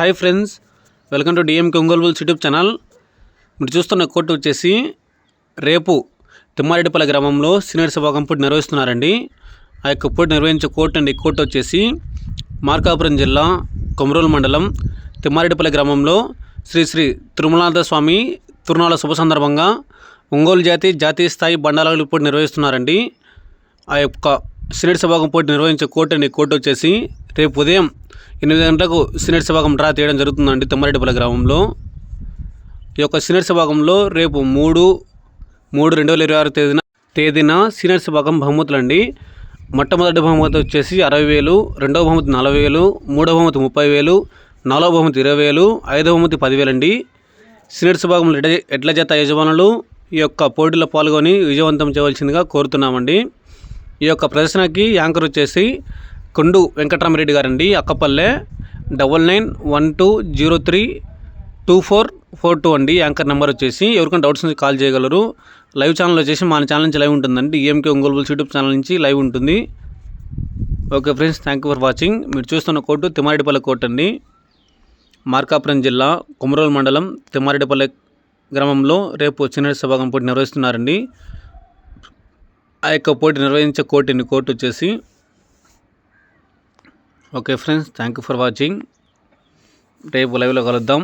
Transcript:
Hi friends, welcome to DMK Ongole bulls YouTube channel. మీరు చూస్తున్న court వచ్చేసి రేపు తిమ్మారెడ్డిపల్లి గ్రామంలో సీనియర్ సభాగం పోటీ నిర్వహిస్తున్నారండి. ఆ యొక్క పోటీ నిర్వహించే కోర్టు అండి. కోర్టు వచ్చేసి మార్కాపురం జిల్లా కొమరోలు మండలం తిమ్మారెడ్డిపల్లి గ్రామంలో శ్రీ శ్రీ తిరుమలానాథ స్వామి తిరునాళ్ళ శుభ సందర్భంగా ఒంగోలు జాతీయ స్థాయి బండాలాగులు పోటీ నిర్వహిస్తున్నారండి. ఆ యొక్క సీనియర్ సభాగం పోటీ నిర్వహించే కోర్టు అండి. కోర్టు వచ్చేసి రేపు ఉదయం 8 గంటలకు సీనియర్ సభాగం డ్రా తీయడం జరుగుతుందండి తిమ్మారెడ్డిపల్లి గ్రామంలో. ఈ యొక్క సీనియర్ సభాగంలో రేపు 3/3/2026 తేదీన సీనియర్ సభాగం బహుమతులండి. మొట్టమొదటి బహుమతి వచ్చేసి 60,000, రెండవ బహుమతి 40,000, మూడవ బహుమతి 30,000, నాలుగవ బహుమతి 20,000, ఐదవ బహుమతి 10,000 అండి. సీనియర్ సభాగంలో ఎడ్ల జత యజమానులు ఈ యొక్క పోటీలో పాల్గొని విజయవంతం చేయవలసిందిగా కోరుతున్నామండి. ఈ యొక్క ప్రదర్శనకి యాంకర్ వచ్చేసి కొండు వెంకటరామరెడ్డి గారండి, అక్కపల్లె 9912032442 అండి. యాంకర్ నెంబర్ వచ్చేసి. ఎవరికైనా డౌట్స్ నుంచి కాల్ చేయగలరు. లైవ్ ఛానల్ వచ్చేసి మన ఛానల్ నుంచి లైవ్ ఉంటుందండి. DMK Ongole bulls YouTube channel నుంచి లైవ్ ఉంటుంది. Okay friends, thank you for watching. మీరు చూస్తున్న కోర్టు తిమ్మారెడ్డిపల్లి కోర్టు అండి. మార్కాపురం జిల్లా కొమరోలు మండలం తిమ్మారెడ్డిపల్లి గ్రామంలో రేపు సీనియర్ సభాగం పోటీ నిర్వహిస్తున్నారండి. ఆ యొక్క పోటీ నిర్వహించే కోర్టు వచ్చేసి. Okay friends, thank you for watching. రేపు లైవ్లో కలుద్దాం.